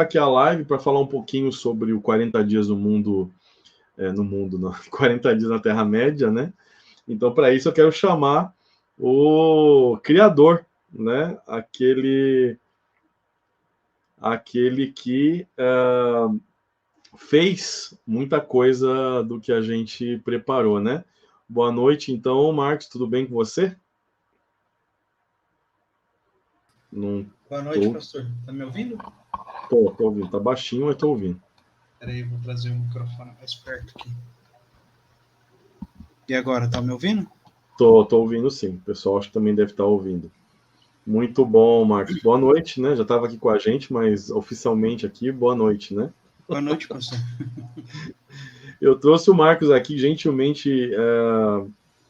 aqui a live para falar um pouquinho sobre o 40 dias no mundo, no mundo, não, 40 dias na Terra-média, né? Então, para isso, eu quero chamar o criador, né? Aquele que fez muita coisa do que a gente preparou, né? Boa noite, então, Marcos, tudo bem com você? Não Boa noite, pastor. Tá me ouvindo? Tô ouvindo. Tá baixinho, mas tô ouvindo. Peraí, vou trazer o microfone mais perto aqui. E agora, tá me ouvindo? Tô ouvindo sim. O pessoal acho que também deve estar ouvindo. Muito bom, Marcos. Boa noite, né? Já estava aqui com a gente, mas oficialmente aqui, boa noite, né? Boa noite, pastor. Eu trouxe o Marcos aqui, gentilmente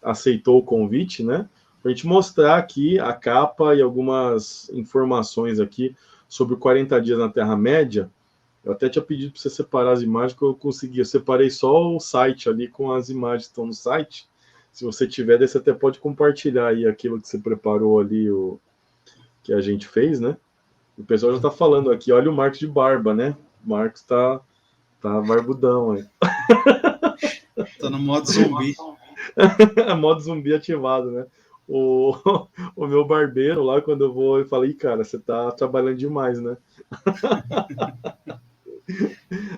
aceitou o convite, né? Para a gente mostrar aqui a capa e algumas informações aqui sobre o 40 dias na Terra-média. Eu até tinha pedido para você separar as imagens, que eu consegui. Eu separei só o site ali com as imagens que estão no site. Se você tiver, daí você até pode compartilhar aí aquilo que você preparou ali, o que a gente fez, né? O pessoal já está falando aqui, olha o Marcos de barba, né? O Marcos tá barbudão aí. Tô no modo zumbi. Modo zumbi ativado, né? O, o meu barbeiro lá, quando eu vou, eu falei, cara, você tá trabalhando demais, né?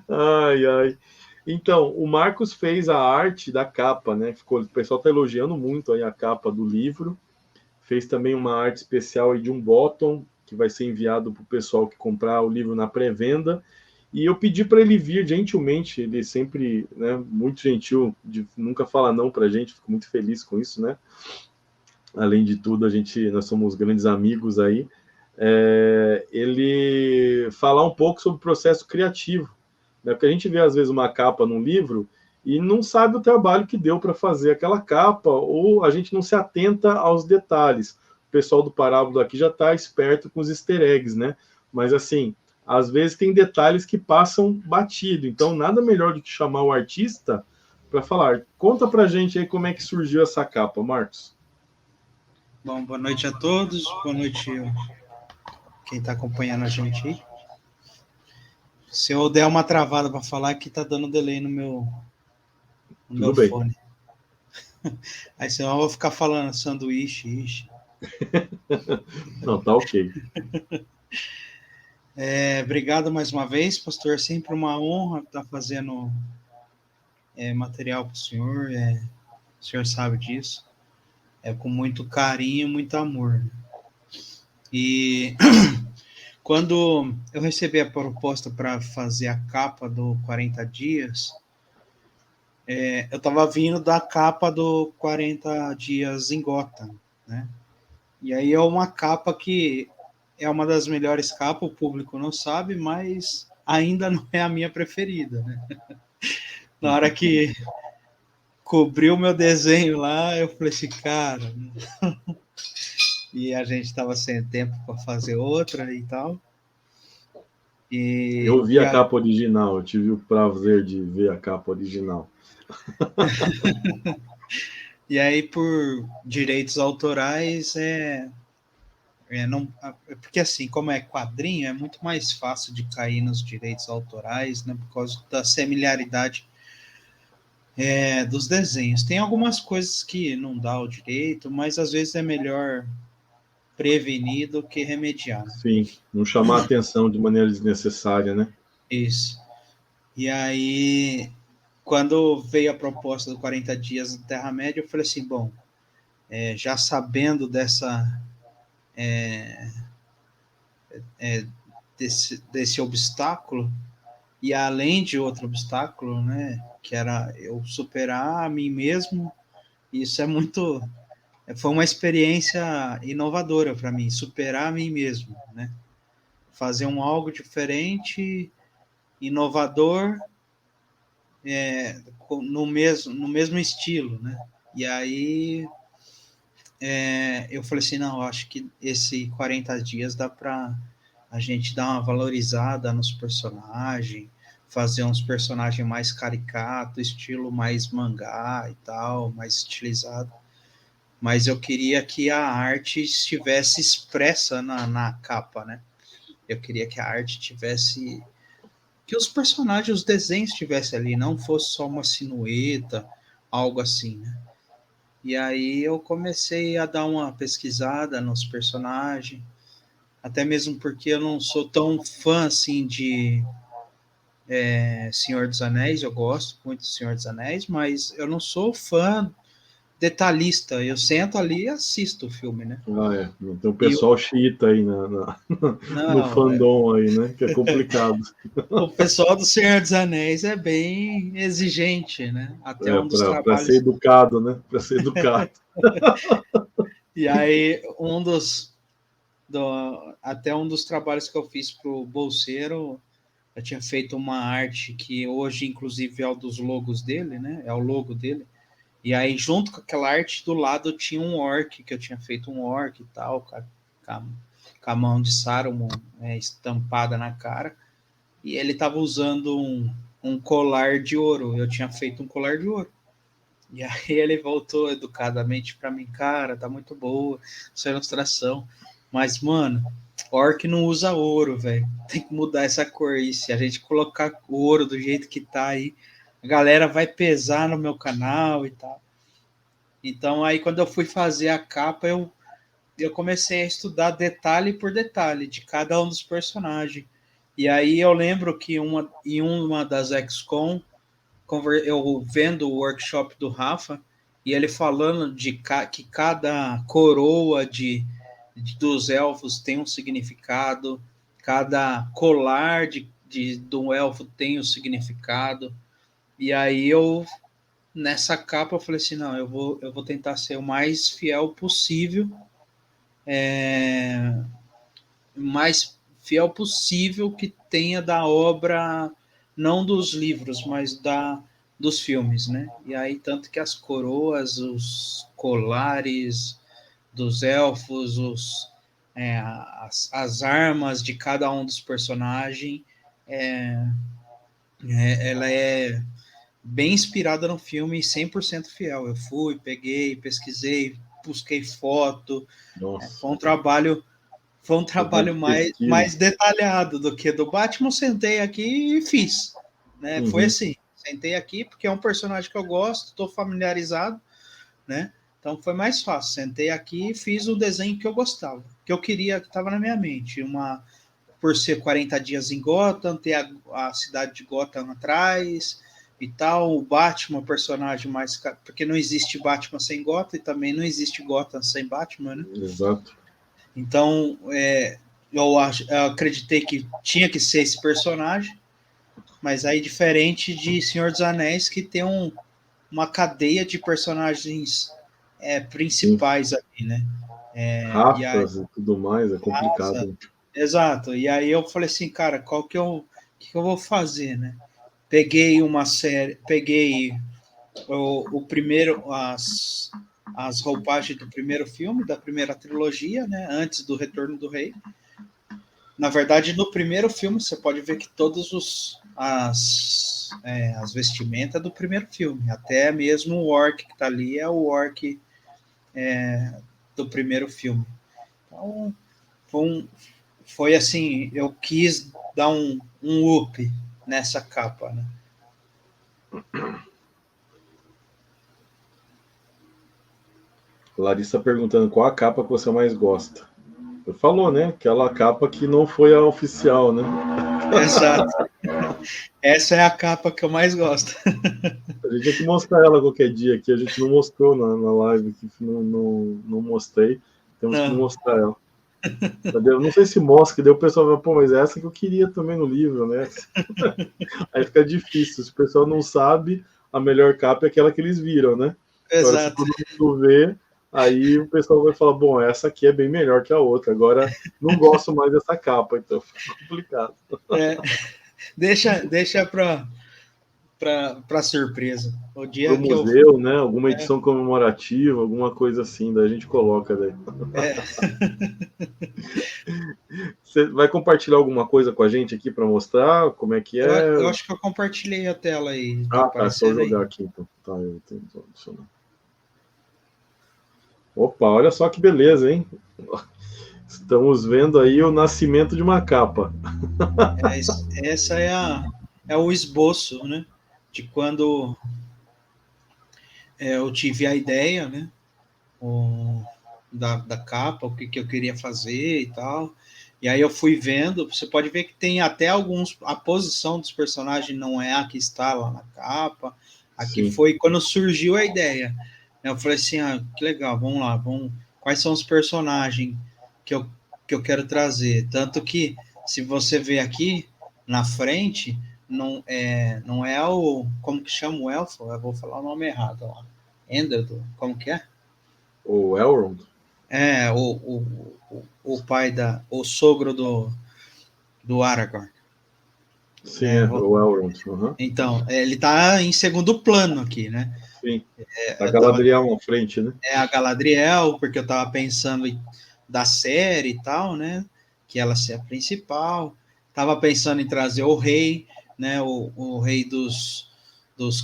Ai, ai. Então, o Marcos fez a arte da capa, né? O pessoal tá elogiando muito aí a capa do livro. Fez também uma arte especial aí de um bottom, que vai ser enviado para o pessoal que comprar o livro na pré-venda. E eu pedi para ele vir gentilmente, ele sempre, né, muito gentil, de nunca fala não para a gente, fico muito feliz com isso, né? Além de tudo, nós somos grandes amigos aí. Ele falar um pouco sobre o processo criativo, né? Porque a gente vê às vezes uma capa num livro e não sabe o trabalho que deu para fazer aquela capa, ou a gente não se atenta aos detalhes. O pessoal do Parábola aqui já está esperto com os easter eggs, né? Mas assim, às vezes tem detalhes que passam batido. Então, nada melhor do que chamar o artista para falar. Conta para a gente aí como é que surgiu essa capa, Marcos. Bom, boa noite a todos. Boa noite quem está acompanhando a gente aí. Se eu der uma travada para falar, que tá dando delay no meu fone. Aí senão eu vou ficar falando sanduíche. Não, tá ok. Obrigado mais uma vez, pastor. Sempre uma honra estar fazendo material para o senhor. O senhor sabe disso. Com muito carinho e muito amor. E quando eu recebi a proposta para fazer a capa do 40 dias, eu estava vindo da capa do 40 dias em Gotham, né? E aí é uma capa que é uma das melhores capas, o público não sabe, mas ainda não é a minha preferida, né? Na hora que cobriu o meu desenho lá, eu falei assim, cara... E a gente estava sem tempo para fazer outra e tal. Eu vi a capa original, eu tive o prazer de ver a capa original. E aí, por direitos autorais, porque assim, como é quadrinho, é muito mais fácil de cair nos direitos autorais, né, por causa da similaridade dos desenhos. Tem algumas coisas que não dá o direito, mas às vezes é melhor prevenir do que remediar. Né? Sim, não chamar a atenção de maneira desnecessária, né? Isso. E aí, quando veio a proposta do 40 dias na Terra-média, eu falei assim, bom, já sabendo desse obstáculo, e além de outro obstáculo, né, que era eu superar a mim mesmo, isso foi uma experiência inovadora para mim, superar a mim mesmo, né, fazer algo diferente, inovador, no mesmo estilo, né, e aí eu falei assim, não, eu acho que esse 40 dias dá para a gente dar uma valorizada nos personagens, fazer uns personagens mais caricatos, estilo mais mangá e tal, mais estilizado. Mas eu queria que a arte estivesse expressa na capa, né? Eu queria que a arte tivesse... que os personagens, os desenhos estivessem ali, não fosse só uma silhueta, algo assim, né? E aí eu comecei a dar uma pesquisada nos personagens, até mesmo porque eu não sou tão fã, assim, de Senhor dos Anéis. Eu gosto muito do Senhor dos Anéis, mas eu não sou fã detalhista. Eu sento ali e assisto o filme, né? Ah, é. Tem o E pessoal xiita aí no não, fandom aí, né? Que é complicado. o pessoal do Senhor dos Anéis é bem exigente, né? Até É, um dos para ser trabalhos. educado, né? Para ser educado. E aí, até um dos trabalhos que eu fiz para o Bolseiro, eu tinha feito uma arte que hoje, inclusive, é o dos logos dele, né? É o logo dele. E aí, junto com aquela arte, do lado tinha um orc, que eu tinha feito um orc e tal, com a mão de Saruman estampada na cara. E ele estava usando um colar de ouro. Eu tinha feito um colar de ouro. E aí ele voltou educadamente para mim, cara, tá muito boa essa ilustração. Mas, mano, orc não usa ouro, velho. Tem que mudar essa cor aí. Se a gente colocar ouro do jeito que tá aí, a galera vai pesar no meu canal e tal. Então, aí quando eu fui fazer a capa, eu comecei a estudar detalhe por detalhe de cada um dos personagens. E aí eu lembro que em uma das XCOM, eu vendo o workshop do Rafa, e ele falando que cada coroa dos elfos tem um significado, cada colar do elfo tem um significado. E aí nessa capa, eu falei assim, não, eu vou tentar ser o mais fiel possível, mais fiel possível que tenha da obra, não dos livros, mas dos filmes, né? E aí, tanto que as coroas, os colares dos elfos, as armas de cada um dos personagens, ela é bem inspirada no filme e 100% fiel. Eu fui, peguei, pesquisei, busquei foto. Nossa, Foi um trabalho de mais pesquisa. detalhado do que do Batman. Sentei aqui e fiz, né? Foi Uhum. assim, sentei aqui porque é um personagem que eu gosto, estou familiarizado, né? Então foi mais fácil. Sentei aqui e fiz o desenho que eu gostava, que eu queria, que estava na minha mente. Por ser 40 dias em Gotham, ter a cidade de Gotham atrás e tal, o Batman, personagem mais... Porque não existe Batman sem Gotham e também não existe Gotham sem Batman, né? Exato. Então, eu acreditei que tinha que ser esse personagem, mas aí diferente de Senhor dos Anéis, que tem uma cadeia de personagens Sim. principais ali, né? E aí, Raças e tudo mais, é complicado. exato. E aí eu falei assim, cara, que eu vou fazer, né? Peguei uma série, peguei o primeiro, as roupagens do primeiro filme, da primeira trilogia, né? Antes do Retorno do Rei. Na verdade, no primeiro filme, você pode ver que as vestimentas do primeiro filme, até mesmo o orc que está ali é o orc do primeiro filme. Então, foi assim, eu quis dar um up nessa capa, né? Larissa perguntando qual a capa que você mais gosta. Falou, né? Aquela capa que não foi a oficial, né? Exato. Essa é a capa que eu mais gosto. A gente tinha que mostrar ela qualquer dia aqui. A gente não mostrou na live, que não mostrei. Temos que Não, mostrar ela. Eu não sei se mostra, que daí o pessoal vai, pô, mas é essa que eu queria também no livro, né? Aí fica difícil. Se o pessoal não sabe, a melhor capa é aquela que eles viram, né? Agora, se exato. todo mundo vê, aí o pessoal vai falar, bom, essa aqui é bem melhor que a outra. Agora, não gosto mais dessa capa, então fica complicado. É, deixa para surpresa. O Para o dia que eu museu, né? Alguma é, edição comemorativa, alguma coisa assim, daí a gente coloca daí. é, Você vai compartilhar alguma coisa com a gente aqui para mostrar como é que é? eu acho que eu compartilhei a tela aí. Tá Ah, tá, é só aparecendo aí? jogar aqui então. Tá, eu tenho que adicionar. Opa, olha só que beleza, hein? Estamos vendo aí o nascimento de uma capa. Essa é o esboço, né? De quando eu tive a ideia, né? Da capa, o que eu queria fazer e tal. E aí eu fui vendo, você pode ver que tem até alguns, a posição dos personagens não é a que está lá na capa, aqui Sim. foi quando surgiu a ideia. Eu falei assim, que legal, vamos lá, quais são os personagens que eu quero trazer? Tanto que, se você ver aqui, na frente, não é como que chama o elfo? Eu vou falar o nome errado, ó. Enderdo, como que é? O Elrond? É, o pai o sogro do Aragorn. Sim, É, o Elrond. Uhum. então, ele tá em segundo plano aqui, né? Sim. A Galadriel na frente, né? É a Galadriel, porque eu tava pensando da série e tal, né? Que ela ser a principal. Tava pensando em trazer o rei, né? O rei dos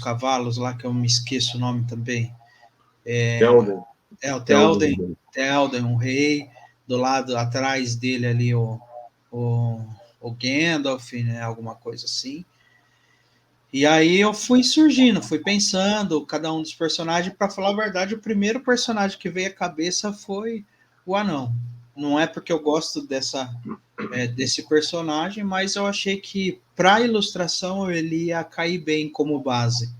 cavalos lá, que eu me esqueço o nome também. Théoden. É o Théoden. Théoden, um rei. Do lado atrás dele ali o, o Gandalf, né? Alguma coisa assim. E aí eu fui surgindo, fui pensando cada um dos personagens. Para falar a verdade, o primeiro personagem que veio à cabeça foi o anão. Não é porque eu gosto desse personagem, mas eu achei que para ilustração ele ia cair bem como base.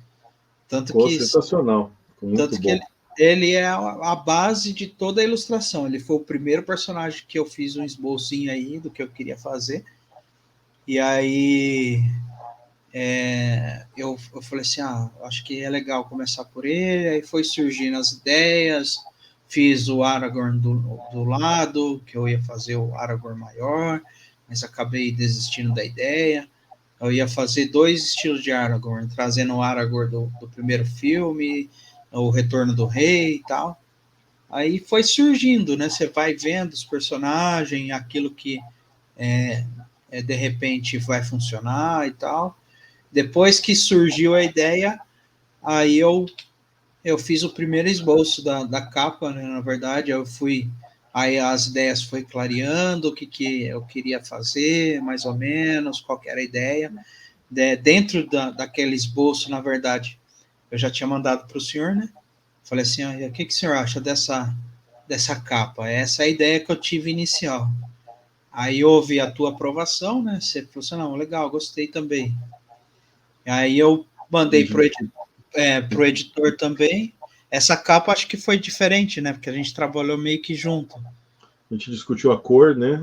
Tanto Ficou que, sensacional. Ficou muito tanto que bom. ele é a base de toda a ilustração. Ele foi o primeiro personagem que eu fiz um esbocinho aí do que eu queria fazer. E aí eu falei assim, acho que é legal começar por ele, aí foi surgindo as ideias, fiz o Aragorn do lado, que eu ia fazer o Aragorn maior, mas acabei desistindo da ideia. Eu ia fazer dois estilos de Aragorn, trazendo o Aragorn do primeiro filme, o Retorno do Rei e tal. Aí foi surgindo, né? Você vai vendo os personagens, aquilo que de repente vai funcionar e tal. Depois que surgiu a ideia, aí eu fiz o primeiro esboço da capa, né? Na verdade, aí as ideias foi clareando, o que eu queria fazer, mais ou menos, qual era a ideia. Dentro daquele esboço, na verdade, eu já tinha mandado para o senhor, né? Falei assim, o que o senhor acha dessa capa? Essa é a ideia que eu tive inicial. Aí houve a tua aprovação, né? Você falou assim, não, legal, gostei também. Aí eu mandei pro editor também. Essa capa acho que foi diferente, né? Porque a gente trabalhou meio que junto. A gente discutiu a cor, né?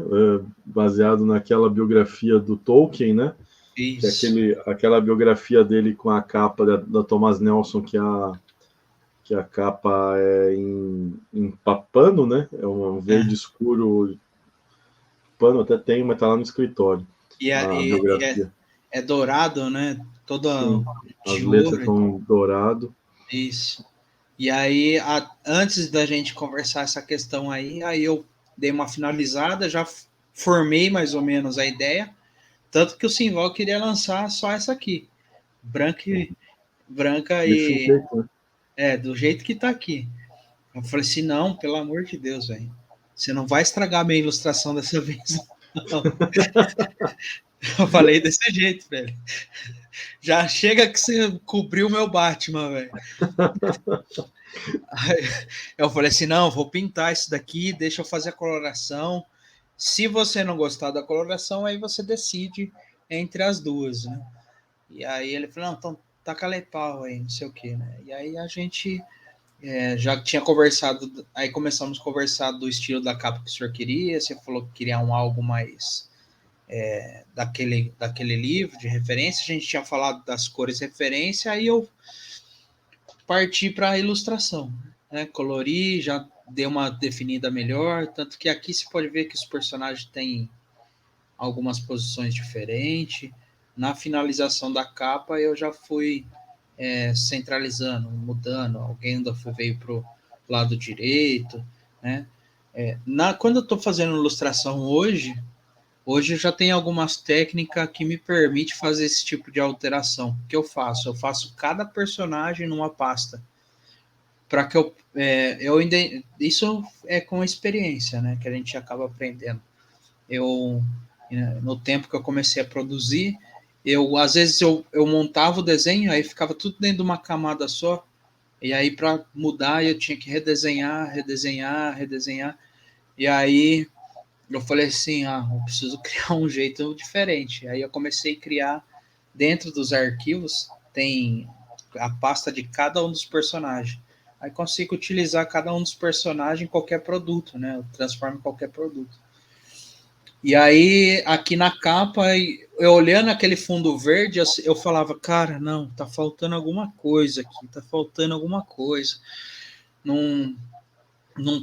Baseado naquela biografia do Tolkien, né? Que é Isso. aquela biografia dele com a capa da Thomas Nelson, que a capa é em papano, né? É um verde escuro. Pano até tem, mas tá lá no escritório. E, é, A e, e é, biografia. é dourado, né? Toda Sim. As de letras ouro. são dourado. Isso. E aí, antes da gente conversar essa questão aí eu dei uma finalizada, já formei mais ou menos a ideia. Tanto que o Simval queria lançar só essa aqui. Branca Desse e. jeito, né? Do jeito que tá aqui. Eu falei assim, não, pelo amor de Deus, velho. Você não vai estragar a minha ilustração dessa vez, não. Eu falei desse jeito, velho. Já chega que você cobriu o meu Batman, velho. Aí eu falei assim, não, vou pintar isso daqui, deixa eu fazer a coloração. Se você não gostar da coloração, aí você decide entre as duas, né? E aí ele falou, não, então taca-lhe pau aí, não sei o que, né? E aí a gente já tinha conversado, aí começamos a conversar do estilo da capa que o senhor queria, você falou que queria algo mais daquele livro de referência, a gente tinha falado das cores referência, aí eu parti para a ilustração, né? Colori, já deu uma definida melhor, tanto que aqui você pode ver que os personagens têm algumas posições diferentes. Na finalização da capa eu já fui centralizando, mudando. O Gandalf veio para o lado direito, né? Quando eu estou fazendo ilustração hoje eu já tenho algumas técnicas que me permite fazer esse tipo de alteração. O que eu faço? Eu faço cada personagem numa pasta. para que isso é com experiência, né, que a gente acaba aprendendo. No tempo que eu comecei a produzir, às vezes eu montava o desenho, aí ficava tudo dentro de uma camada só, e aí para mudar eu tinha que redesenhar, e aí eu falei assim, eu preciso criar um jeito diferente. Aí eu comecei a criar, dentro dos arquivos, tem a pasta de cada um dos personagens. Aí consigo utilizar cada um dos personagens em qualquer produto, né? Eu transformo em qualquer produto. E aí, aqui na capa, eu olhando aquele fundo verde, eu falava, cara, não, tá faltando alguma coisa aqui, tá faltando alguma coisa. Não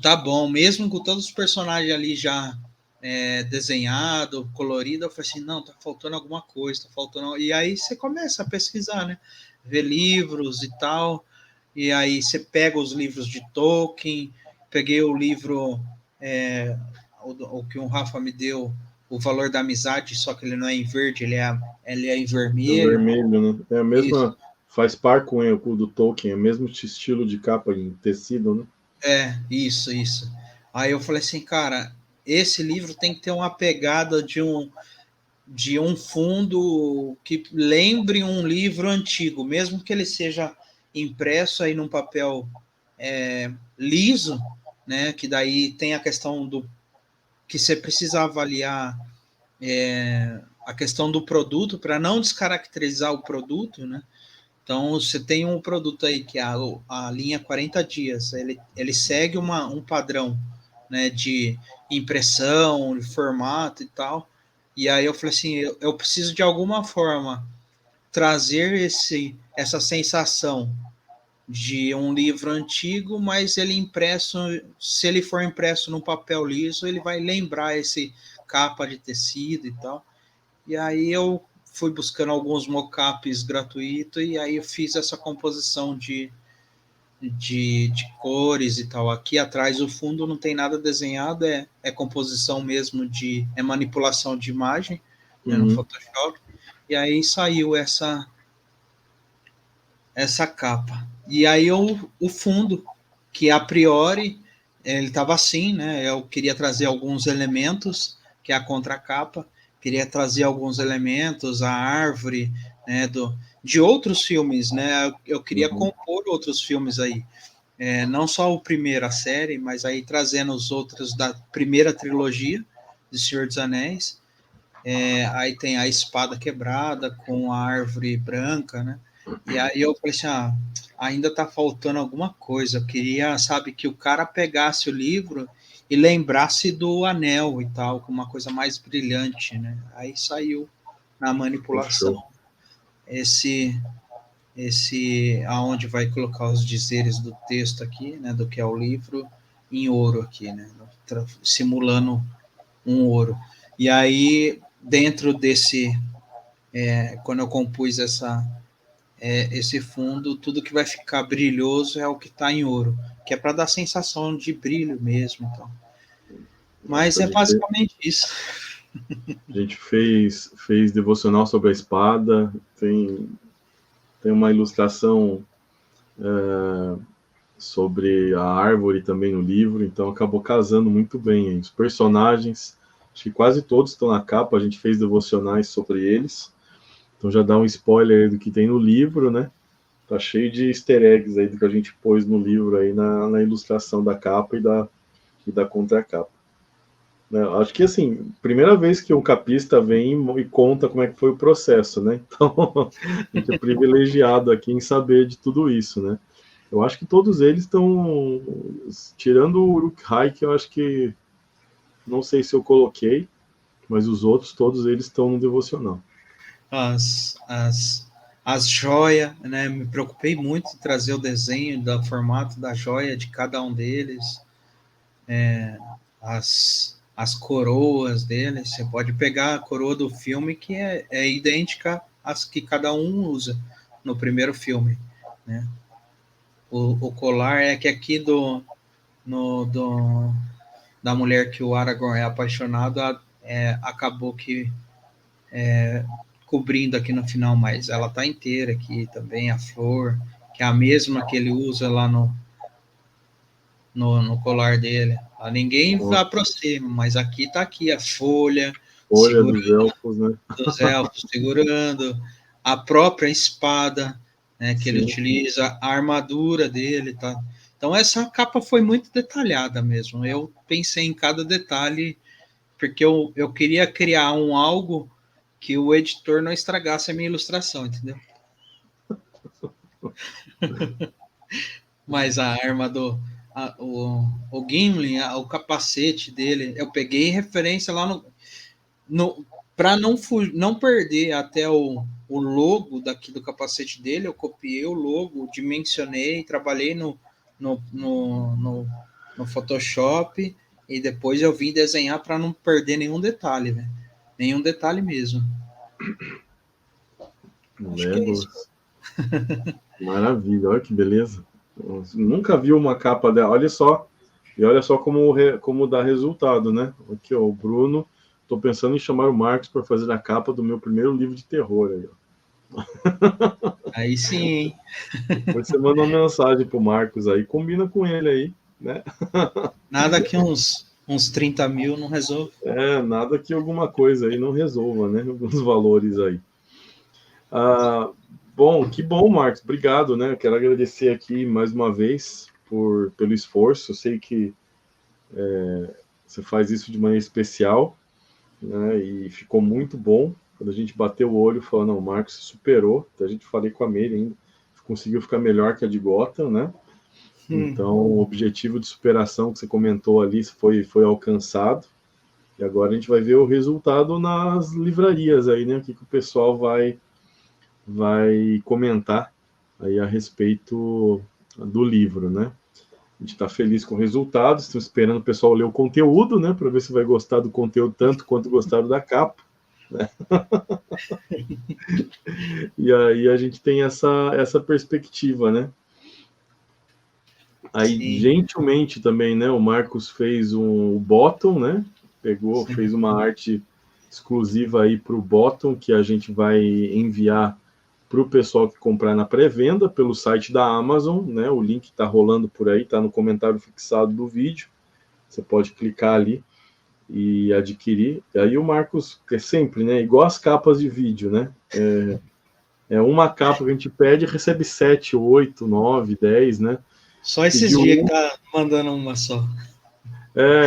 tá bom, mesmo com todos os personagens ali já desenhado, colorido, eu falei assim, não, tá faltando alguma coisa, tá faltando... E aí você começa a pesquisar, né? Ver livros e tal, e aí você pega os livros de Tolkien, peguei o livro, o que o Rafa me deu, O Valor da Amizade, só que ele não é em verde, ele é em É vermelho. vermelho, né? É a Isso. mesma, faz par com o do Tolkien, é o mesmo estilo de capa em tecido, né? Isso. Aí eu falei assim, cara, esse livro tem que ter uma pegada de um fundo que lembre um livro antigo, mesmo que ele seja impresso aí num papel liso, né? Que daí tem a questão do que você precisa avaliar a questão do produto para não descaracterizar o produto, né? Então, você tem um produto aí que é a linha 40 dias, ele segue um padrão, né, de impressão, de formato e tal. E aí eu falei assim, eu preciso de alguma forma trazer essa sensação de um livro antigo, mas ele impresso, se ele for impresso no papel liso, ele vai lembrar esse capa de tecido e tal. E aí eu fui buscando alguns mockups gratuitos e aí eu fiz essa composição de cores e tal. Aqui atrás o fundo não tem nada desenhado, é composição mesmo é manipulação de imagem, né, no Uhum. Photoshop. E aí saiu essa capa. E aí o fundo, que a priori ele estava assim, né? Eu queria trazer alguns elementos, que é a contracapa, queria trazer alguns elementos, a árvore, né, de outros filmes, né? Eu queria compor outros filmes aí. Não só o primeiro, a série, mas aí trazendo os outros da primeira trilogia de Senhor dos Anéis. Aí tem a espada quebrada com a árvore branca, né? E aí eu falei assim, ainda tá faltando alguma coisa. Eu queria, sabe, que o cara pegasse o livro e lembrasse do anel e tal, com uma coisa mais brilhante, né? Aí saiu na manipulação Fechou. esse aonde vai colocar os dizeres do texto aqui, né, do que é o livro, em ouro aqui, né, simulando um ouro. E aí, dentro desse, quando eu compus esse fundo, tudo que vai ficar brilhoso é o que está em ouro, que é para dar sensação de brilho mesmo. Então. Mas Nossa, é basicamente isso. a gente fez devocional sobre a espada, tem uma ilustração sobre a árvore também no livro, então acabou casando muito bem. Hein? Os personagens, acho que quase todos estão na capa, a gente fez devocionais sobre eles, então já dá um spoiler do que tem no livro, né? Tá cheio de easter eggs aí do que a gente pôs no livro aí na ilustração da capa e da contracapa. Né? Acho que assim, primeira vez que um capista vem e conta como é que foi o processo, né? Então a gente é privilegiado aqui em saber de tudo isso, né? Eu acho que todos eles estão, tirando o Uruk-hai, que eu acho que não sei se eu coloquei, mas os outros todos eles estão no devocional. As joias, né? Me preocupei muito em trazer o desenho do formato da joia de cada um deles, as coroas deles. Você pode pegar a coroa do filme que é idêntica às que cada um usa no primeiro filme, né? O colar é que aqui do da mulher que o Aragorn é apaixonado, acabou que cobrindo aqui no final, mas ela tá inteira aqui também, a flor, que é a mesma que ele usa lá no colar dele. Ninguém aproxima, mas aqui tá aqui a folha, Folha dos elfos, né? Dos elfos segurando, a própria espada, né, que ele utiliza, a armadura dele, tá? Então essa capa foi muito detalhada mesmo. Eu pensei em cada detalhe porque eu queria criar algo que o editor não estragasse a minha ilustração, entendeu? Mas a arma o Gimli, o capacete dele, eu peguei referência lá para não perder até o logo daqui do capacete dele, eu copiei o logo, dimensionei, trabalhei no Photoshop e depois eu vim desenhar para não perder nenhum detalhe, né? Nenhum detalhe mesmo. Acho que é isso. Maravilha, olha que beleza. Nunca vi uma capa dela, olha só. E olha só como dá resultado, né? Aqui, ó, o Bruno. Estou pensando em chamar o Marcos para fazer a capa do meu primeiro livro de terror. Aí, ó. Aí sim. Depois você manda uma mensagem pro Marcos aí, combina com ele aí, né? Nada que uns 30 mil não resolve. Nada que alguma coisa aí não resolva, né? Alguns valores aí. Bom, que bom, Marcos. Obrigado, né? Eu quero agradecer aqui mais uma vez pelo esforço. Eu sei que você faz isso de maneira especial, né? E ficou muito bom. Quando a gente bateu o olho, falou, não, o Marcos se superou. Até a gente falei com a Meire ainda, conseguiu ficar melhor que a de Gotham, né? Então, o objetivo de superação que você comentou ali foi alcançado. E agora a gente vai ver o resultado nas livrarias aí, né? O que o pessoal vai comentar aí a respeito do livro, né? A gente está feliz com o resultado, estamos esperando o pessoal ler o conteúdo, né? Para ver se vai gostar do conteúdo tanto quanto gostaram da capa, né? E aí a gente tem essa perspectiva, né? Aí, sim, gentilmente também, né? O Marcos fez um bottom, né? Fez uma arte exclusiva aí para o bottom, que a gente vai enviar para o pessoal que comprar na pré-venda pelo site da Amazon, né? O link está rolando por aí, está no comentário fixado do vídeo. Você pode clicar ali e adquirir. E aí o Marcos, que é sempre, né? Igual as capas de vídeo, né? É uma capa que a gente pede e recebe 7, 8, 9, 10, né? Só esses dias que tá mandando uma só.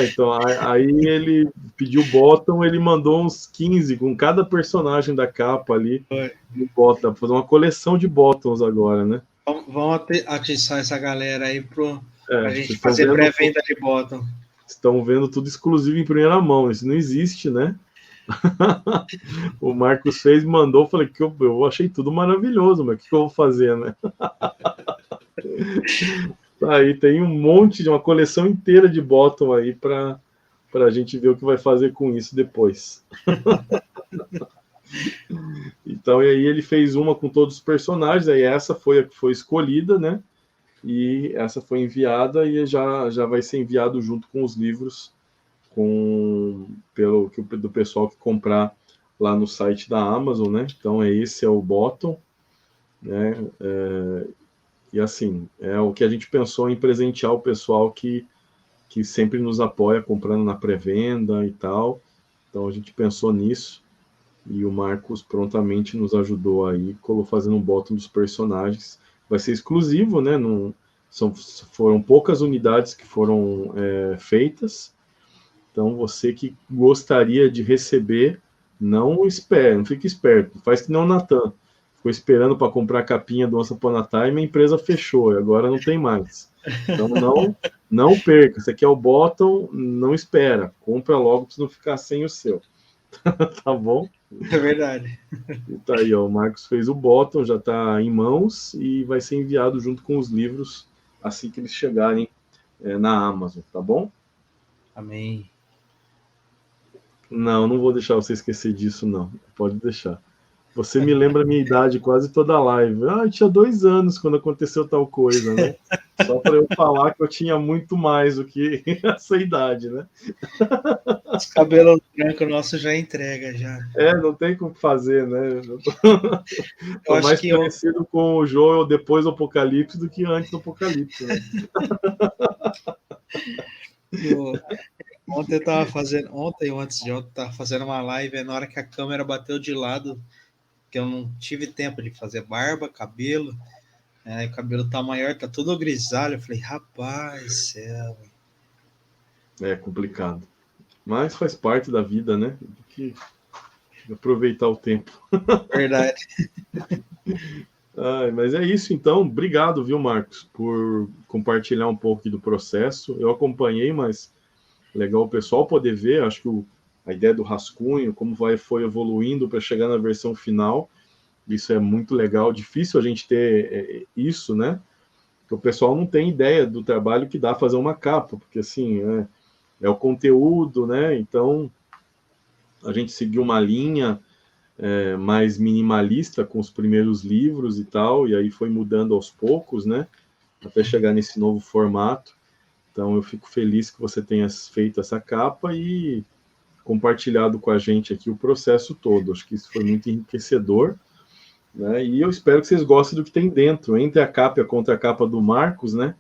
Então, aí ele pediu bottom, ele mandou uns 15 com cada personagem da capa ali. No bottom, dá pra fazer uma coleção de bottoms agora, né? Vamos atiçar essa galera aí pra gente fazer pré-venda de bottom. Estão vendo tudo exclusivo em primeira mão, isso não existe, né? O Marcos fez, mandou, falei que eu achei tudo maravilhoso, mas o que eu vou fazer, né? Aí tem um monte de uma coleção inteira de bottom aí para a gente ver o que vai fazer com isso depois. Então, e aí ele fez uma com todos os personagens, aí essa foi a que foi escolhida, né? E essa foi enviada e já vai ser enviado junto com os livros do pessoal que comprar lá no site da Amazon, né? Então esse é o bottom, né? E assim, é o que a gente pensou em presentear o pessoal que sempre nos apoia comprando na pré-venda e tal. Então a gente pensou nisso e o Marcos prontamente nos ajudou aí, fazendo um bottom dos personagens. Vai ser exclusivo, né? Foram poucas unidades que foram feitas. Então você que gostaria de receber, não fique esperto, faz que não o Natan. Ficou esperando para comprar a capinha do Once Upon a Time, a empresa fechou, e agora não tem mais. Então não perca, você quer o bottom, não espera, compra logo para você não ficar sem o seu. Tá bom? É verdade. E tá aí, ó, o Marcos fez o bottom, já está em mãos e vai ser enviado junto com os livros assim que eles chegarem na Amazon, tá bom? Amém. Não vou deixar você esquecer disso, não. Pode deixar. Você me lembra a minha idade quase toda a live. Eu tinha 2 anos quando aconteceu tal coisa, né? Só para eu falar que eu tinha muito mais do que essa idade, né? Os cabelos brancos nossos já entrega, já. Não tem como fazer, né? Tô mais parecido com o Joel depois do Apocalipse do que antes do Apocalipse, né? Ontem eu tava fazendo, ontem ou antes de ontem, tava fazendo uma live, na hora que a câmera bateu de lado, que eu não tive tempo de fazer barba, cabelo, o cabelo tá maior, tá todo grisalho. Eu falei, rapaz, céu. É complicado. Mas faz parte da vida, né? Tem que aproveitar o tempo. Verdade. Mas é isso, então. Obrigado, viu, Marcos, por compartilhar um pouco aqui do processo. Eu acompanhei, mas legal o pessoal poder ver. Acho que a ideia do rascunho, como foi evoluindo para chegar na versão final, isso é muito legal. Difícil a gente ter isso, né? Porque o pessoal não tem ideia do trabalho que dá fazer uma capa, porque assim, é o conteúdo, né? Então, a gente seguiu uma linha mais minimalista com os primeiros livros e tal, e aí foi mudando aos poucos, né? Até chegar nesse novo formato. Então, eu fico feliz que você tenha feito essa capa e compartilhado com a gente aqui o processo todo. Acho que isso foi muito enriquecedor, né? E eu espero que vocês gostem do que tem dentro. Entre a capa e a contracapa do Marcos, né?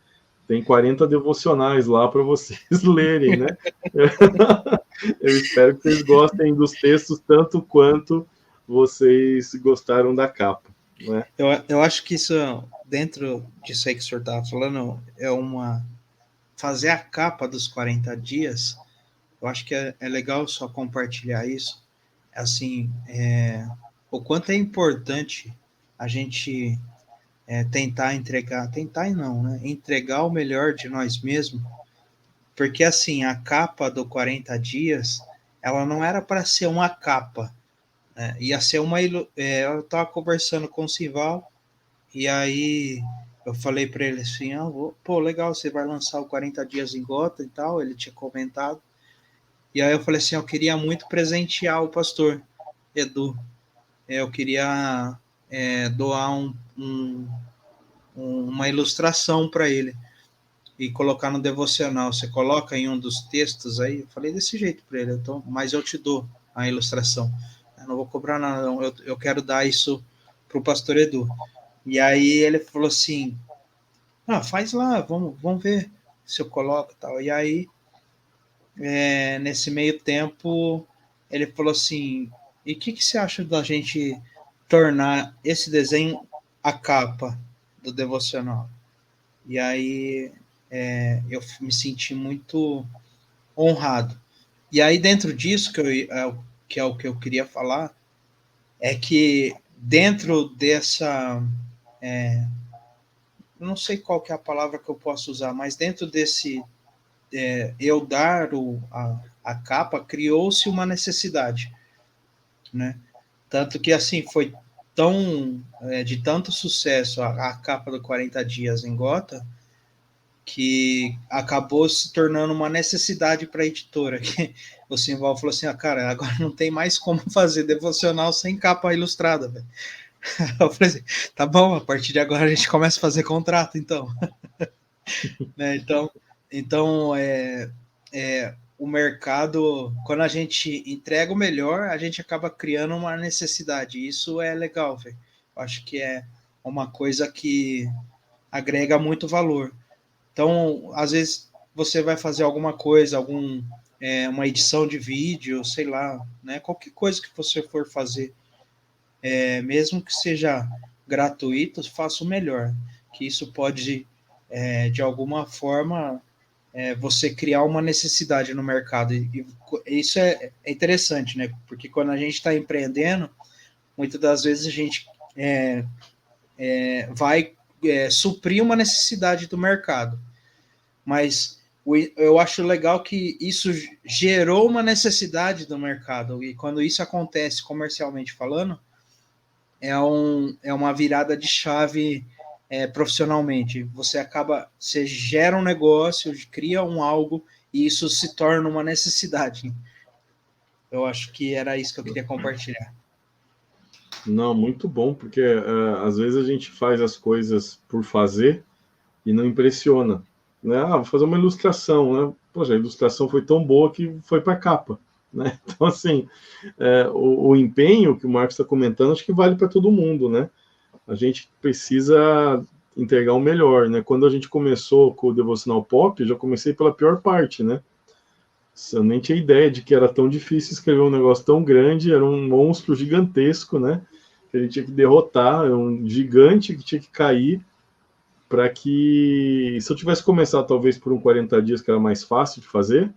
Tem 40 devocionais lá para vocês lerem, né? Eu espero que vocês gostem dos textos tanto quanto vocês gostaram da capa, né? Eu acho que isso, dentro disso aí que o senhor estava falando, fazer a capa dos 40 dias, eu acho que é legal só compartilhar isso. Assim, o quanto é importante a gente tentar e não, né? Entregar o melhor de nós mesmos, porque assim, a capa do 40 dias, ela não era para ser uma capa, né? Ia ser eu estava conversando com o Sival, e aí eu falei para ele assim, pô, legal, você vai lançar o 40 dias em Gota e tal, ele tinha comentado, e aí eu falei assim, eu queria muito presentear o pastor Edu, eu queria doar uma ilustração para ele e colocar no devocional. Você coloca em um dos textos aí. Eu falei desse jeito para ele, mas eu te dou a ilustração. Eu não vou cobrar nada, não. Eu quero dar isso para o pastor Edu. E aí ele falou assim: faz lá, vamos ver se eu coloco e tal. E aí, nesse meio tempo, ele falou assim: e o que você acha da gente tornar esse desenho a capa do devocional? E aí eu me senti muito honrado. E aí, dentro disso, que é o que eu queria falar, é que dentro dessa. Não sei qual que é a palavra que eu posso usar, mas dentro desse eu dar a capa, criou-se uma necessidade, né? Tanto que, assim, foi de tanto sucesso a capa do 40 Dias em Gota, que acabou se tornando uma necessidade para a editora, que o Simval falou assim, cara, agora não tem mais como fazer devocional sem capa ilustrada, velho. Eu falei assim, tá bom, a partir de agora a gente começa a fazer contrato, então. Né, então o mercado, quando a gente entrega o melhor, a gente acaba criando uma necessidade, isso é legal, velho. Eu acho que é uma coisa que agrega muito valor. Então, às vezes, você vai fazer alguma coisa, uma edição de vídeo, sei lá, né? Qualquer coisa que você for fazer, mesmo que seja gratuito, faça o melhor. Que isso pode, de alguma forma, você criar uma necessidade no mercado. E isso é interessante, né? Porque quando a gente está empreendendo, muitas das vezes a gente vai suprir uma necessidade do mercado. Mas eu acho legal que isso gerou uma necessidade do mercado, e quando isso acontece comercialmente falando, é uma virada de chave profissionalmente. Você gera um negócio, cria algo, e isso se torna uma necessidade. Eu acho que era isso que eu queria compartilhar. Não, muito bom, porque às vezes a gente faz as coisas por fazer e não impressiona, né? Vou fazer uma ilustração, né? Poxa, a ilustração foi tão boa que foi para a capa, né? Então, assim, o empenho que o Marcos está comentando, acho que vale para todo mundo, né? A gente precisa entregar o melhor, né? Quando a gente começou com o Devocional Pop, eu já comecei pela pior parte, né? Eu nem tinha ideia de que era tão difícil escrever um negócio tão grande, era um monstro gigantesco, né? Que a gente tinha que derrotar, era um gigante que tinha que cair para que, se eu tivesse começado talvez por um 40 dias, que era mais fácil de fazer,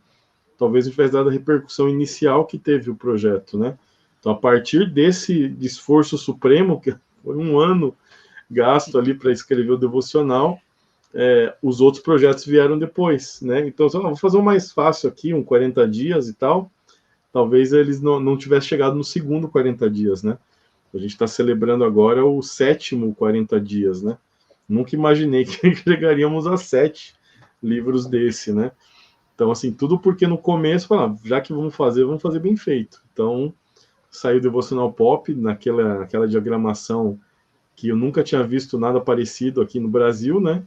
talvez eu tivesse dado a repercussão inicial que teve o projeto, né? Então, a partir desse esforço supremo, que foi um ano gasto ali para escrever o devocional, os outros projetos vieram depois, né? Então, vou fazer um mais fácil aqui, um 40 dias e tal. Talvez eles não tivessem chegado no segundo 40 dias, né? A gente está celebrando agora o 7º 40 dias, né? Nunca imaginei que chegaríamos a 7 livros desse, né? Então, assim, tudo porque no começo, já que vamos fazer bem feito. Então, saiu o Devocional Pop, naquela diagramação que eu nunca tinha visto nada parecido aqui no Brasil, né?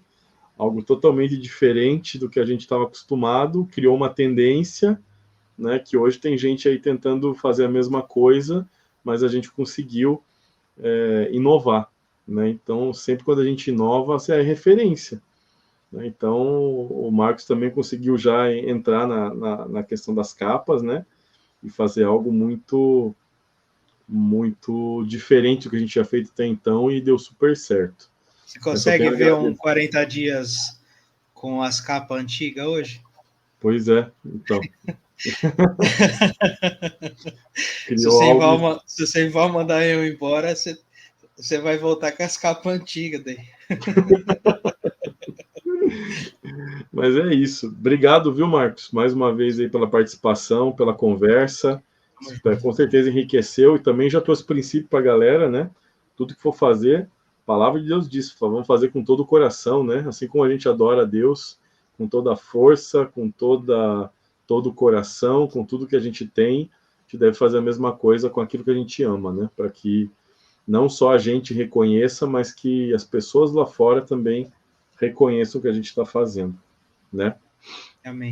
Algo totalmente diferente do que a gente estava acostumado, criou uma tendência, né? Que hoje tem gente aí tentando fazer a mesma coisa, mas a gente conseguiu inovar, né? Então, sempre quando a gente inova, você é referência. Então, o Marcos também conseguiu já entrar na questão das capas, né? E fazer algo muito, muito diferente do que a gente tinha feito até então e deu super certo. Você Mas só tenho consegue a ver um agradecer. 40 dias com as capas antigas hoje? Pois é, então. Se Criou você algo. se você vai mandar eu embora, você vai voltar com as capas antigas daí. Mas é isso. Obrigado, viu, Marcos? Mais uma vez aí pela participação, pela conversa. Com certeza enriqueceu e também já trouxe princípio para a galera, né? Tudo que for fazer, a palavra de Deus diz, vamos fazer com todo o coração, né? Assim como a gente adora a Deus, com toda a força, com todo o coração, com tudo que a gente tem, a gente deve fazer a mesma coisa com aquilo que a gente ama, né? Para que não só a gente reconheça, mas que as pessoas lá fora também reconheçam o que a gente está fazendo, né? Amém.